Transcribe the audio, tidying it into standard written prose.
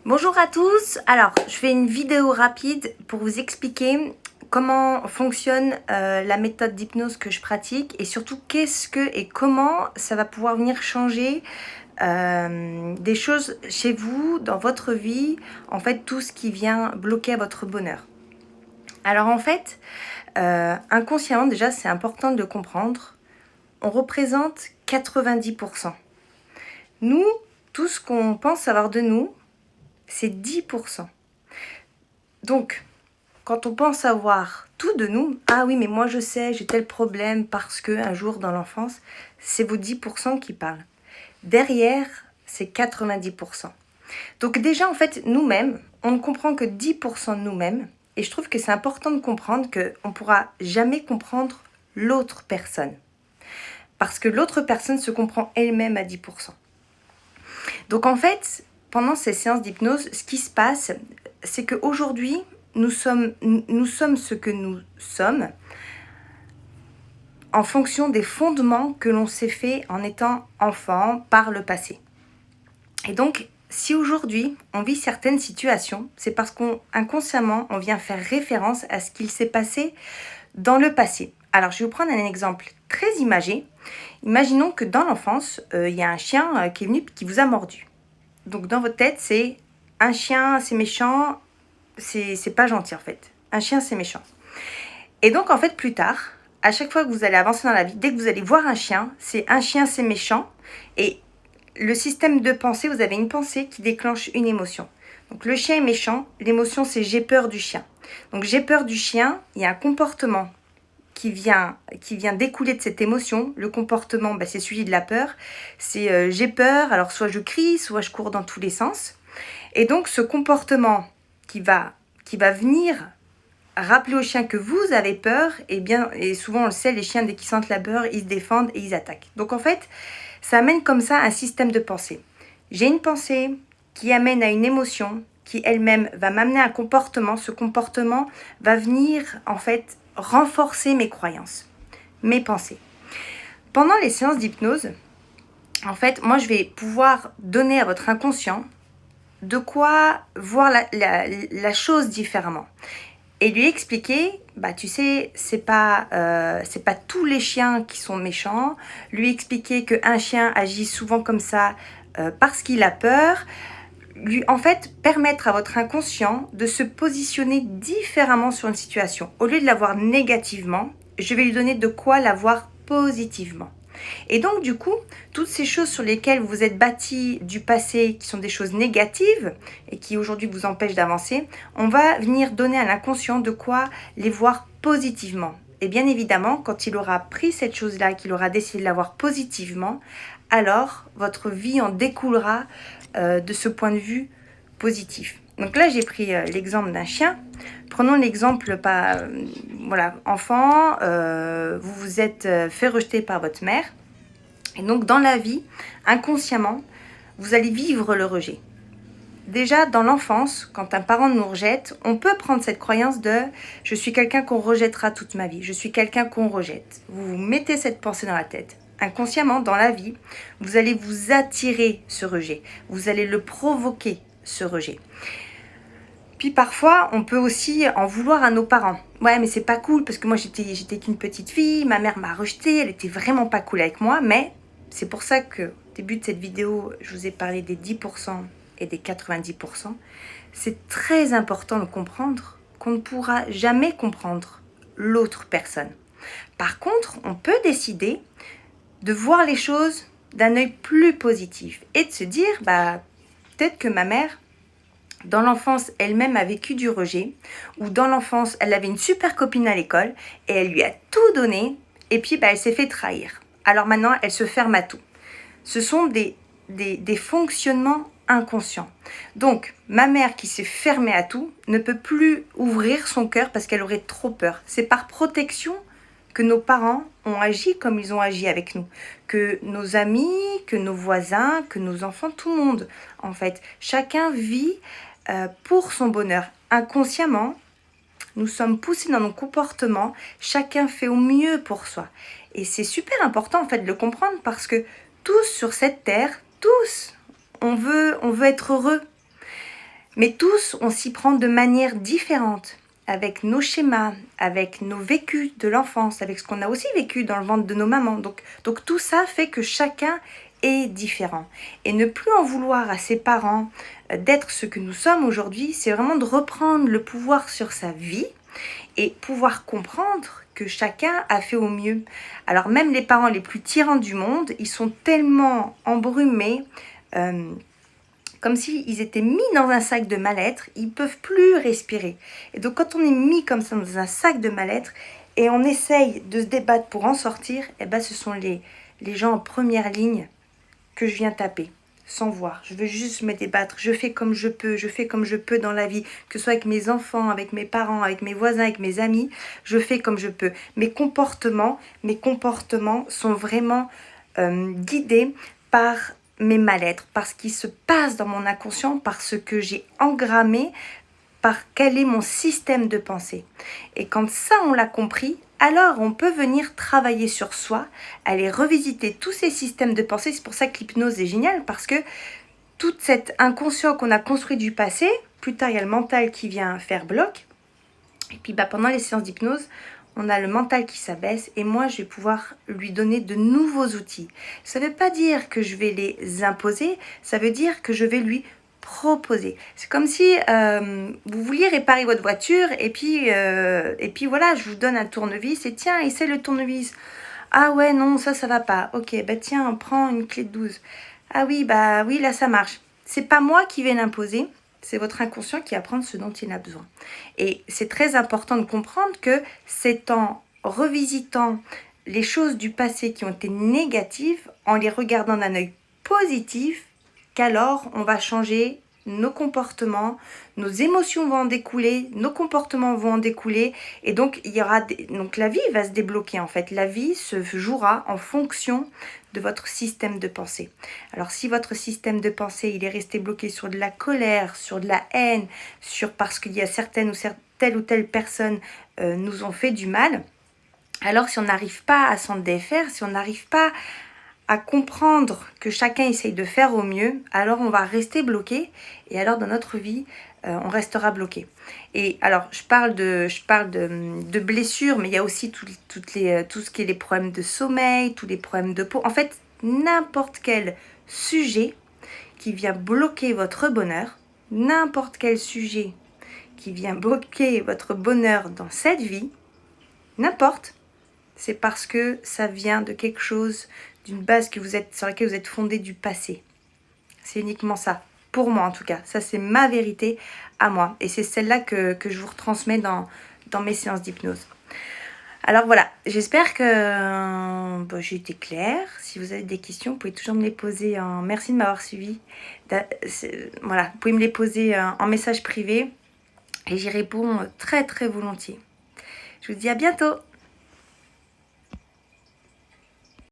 Bonjour à tous, alors je fais une vidéo rapide pour vous expliquer comment fonctionne la méthode d'hypnose que je pratique et surtout qu'est-ce que et comment ça va pouvoir venir changer des choses chez vous, dans votre vie, en fait tout ce qui vient bloquer votre bonheur. Alors en fait, inconsciemment déjà c'est important de le comprendre, on représente 90%. Nous, tout ce qu'on pense savoir de nous, c'est 10%. Donc, quand on pense savoir tout de nous, ah oui, mais moi je sais, j'ai tel problème parce que un jour dans l'enfance, c'est vos 10% qui parlent. Derrière, c'est 90%. Donc déjà, en fait, nous-mêmes, on ne comprend que 10% de nous-mêmes. Et je trouve que c'est important de comprendre qu'on ne pourra jamais comprendre l'autre personne. Parce que l'autre personne se comprend elle-même à 10%. Donc en fait, pendant ces séances d'hypnose, ce qui se passe, c'est qu'aujourd'hui, nous sommes ce que nous sommes en fonction des fondements que l'on s'est fait en étant enfant par le passé. Et donc, si aujourd'hui on vit certaines situations, c'est parce qu'inconsciemment on vient faire référence à ce qu'il s'est passé dans le passé. Alors, je vais vous prendre un exemple très imagé. Imaginons que dans l'enfance, il y a un chien qui est venu qui vous a mordu. Donc, dans votre tête, c'est un chien, c'est méchant, c'est pas gentil en fait. Un chien, c'est méchant. Et donc, en fait, plus tard, à chaque fois que vous allez avancer dans la vie, dès que vous allez voir un chien, c'est méchant. Et le système de pensée, vous avez une pensée qui déclenche une émotion. Donc, le chien est méchant, l'émotion, c'est j'ai peur du chien. Donc, j'ai peur du chien, il y a un comportement qui vient découler de cette émotion. Le comportement, c'est celui de la peur. C'est j'ai peur, alors soit je crie, soit je cours dans tous les sens. Et donc, ce comportement qui va venir rappeler au chien que vous avez peur, et souvent on le sait, les chiens dès qu'ils sentent la peur, ils se défendent et ils attaquent. Donc en fait, ça amène comme ça un système de pensée. J'ai une pensée qui amène à une émotion qui elle-même va m'amener à un comportement. Ce comportement va venir en fait renforcer mes croyances, mes pensées. Pendant les séances d'hypnose, en fait, moi je vais pouvoir donner à votre inconscient de quoi voir la chose différemment. Et lui expliquer, tu sais, c'est pas tous les chiens qui sont méchants. Lui expliquer qu'un chien agit souvent comme ça parce qu'il a peur. En fait, permettre à votre inconscient de se positionner différemment sur une situation. Au lieu de la voir négativement, je vais lui donner de quoi la voir positivement. Et donc, du coup, toutes ces choses sur lesquelles vous vous êtes bâtis du passé, qui sont des choses négatives et qui aujourd'hui vous empêchent d'avancer, on va venir donner à l'inconscient de quoi les voir positivement. Et bien évidemment, quand il aura pris cette chose-là, qu'il aura décidé de la voir positivement, alors votre vie en découlera de ce point de vue positif. Donc là, j'ai pris l'exemple d'un chien. Prenons l'exemple, enfant, vous vous êtes fait rejeter par votre mère. Et donc, dans la vie, inconsciemment, vous allez vivre le rejet. Déjà, dans l'enfance, quand un parent nous rejette, on peut prendre cette croyance de « je suis quelqu'un qu'on rejettera toute ma vie, je suis quelqu'un qu'on rejette ». Vous mettez cette pensée dans la tête. Inconsciemment, dans la vie, vous allez vous attirer ce rejet. Vous allez le provoquer, ce rejet. Puis parfois, on peut aussi en vouloir à nos parents. Ouais, mais c'est pas cool parce que moi j'étais qu'une petite fille, ma mère m'a rejetée, elle était vraiment pas cool avec moi. Mais c'est pour ça que au début de cette vidéo, je vous ai parlé des 10% et des 90%. C'est très important de comprendre qu'on ne pourra jamais comprendre l'autre personne. Par contre, on peut décider de voir les choses d'un œil plus positif et de se dire, peut-être que ma mère, dans l'enfance, elle-même a vécu du rejet, ou dans l'enfance, elle avait une super copine à l'école, et elle lui a tout donné, et puis elle s'est fait trahir. Alors maintenant, elle se ferme à tout. Ce sont des fonctionnements inconscients. Donc, ma mère qui s'est fermée à tout ne peut plus ouvrir son cœur parce qu'elle aurait trop peur. C'est par protection que nos parents ont agi comme ils ont agi avec nous, que nos amis, que nos voisins, que nos enfants, tout le monde, en fait. Chacun vit pour son bonheur. Inconsciemment, nous sommes poussés dans nos comportements, chacun fait au mieux pour soi. Et c'est super important en fait de le comprendre parce que tous sur cette terre, tous, on veut être heureux. Mais tous, on s'y prend de manière différente, avec nos schémas, avec nos vécus de l'enfance, avec ce qu'on a aussi vécu dans le ventre de nos mamans. Donc tout ça fait que chacun est différent. Et ne plus en vouloir à ses parents d'être ce que nous sommes aujourd'hui, c'est vraiment de reprendre le pouvoir sur sa vie et pouvoir comprendre que chacun a fait au mieux. Alors même les parents les plus tyrans du monde, ils sont tellement embrumés, comme s'ils étaient mis dans un sac de mal-être, ils ne peuvent plus respirer. Et donc quand on est mis comme ça dans un sac de mal-être et on essaye de se débattre pour en sortir, eh ben ce sont les gens en première ligne que je viens taper, sans voir. Je veux juste me débattre, je fais comme je peux dans la vie, que ce soit avec mes enfants, avec mes parents, avec mes voisins, avec mes amis, je fais comme je peux. Mes comportements sont vraiment guidés par mes mal-être, par ce qui se passe dans mon inconscient, par ce que j'ai engrammé, par quel est mon système de pensée. Et quand ça, on l'a compris, alors on peut venir travailler sur soi, aller revisiter tous ces systèmes de pensée. C'est pour ça que l'hypnose est géniale, parce que tout cet inconscient qu'on a construit du passé, plus tard il y a le mental qui vient faire bloc. Et puis pendant les séances d'hypnose, on a le mental qui s'abaisse et moi je vais pouvoir lui donner de nouveaux outils. Ça ne veut pas dire que je vais les imposer, ça veut dire que je vais lui proposer. C'est comme si vous vouliez réparer votre voiture et puis voilà, je vous donne un tournevis et tiens, essaie le tournevis. Ah ouais, non, ça va pas. Ok, tiens, prends une clé de 12. Ah oui, oui, là ça marche. C'est pas moi qui vais l'imposer, c'est votre inconscient qui va prendre ce dont il a besoin. Et c'est très important de comprendre que c'est en revisitant les choses du passé qui ont été négatives, en les regardant d'un œil positif, qu'alors on va changer nos comportements, nos émotions vont en découler, nos comportements vont en découler, et donc donc la vie va se débloquer en fait. La vie se jouera en fonction de votre système de pensée. Alors si votre système de pensée il est resté bloqué sur de la colère, sur de la haine, parce qu'il y a telle ou telle personne nous ont fait du mal, alors si on n'arrive pas à s'en défaire, si on n'arrive pas à comprendre que chacun essaye de faire au mieux, alors on va rester bloqué et alors dans notre vie, on restera bloqué. Et alors, je parle de blessures, mais il y a aussi tout ce qui est les problèmes de sommeil, tous les problèmes de peau. En fait, n'importe quel sujet qui vient bloquer votre bonheur, n'importe quel sujet qui vient bloquer votre bonheur dans cette vie, n'importe, c'est parce que ça vient de quelque chose, d'une base sur laquelle vous êtes fondé du passé. C'est uniquement ça. Pour moi en tout cas. Ça c'est ma vérité à moi. Et c'est celle-là que je vous retransmets dans mes séances d'hypnose. Alors voilà, j'espère que j'ai été claire. Si vous avez des questions, vous pouvez toujours me les poser Merci de m'avoir suivi. Voilà, vous pouvez me les poser en message privé. Et j'y réponds très très volontiers. Je vous dis à bientôt.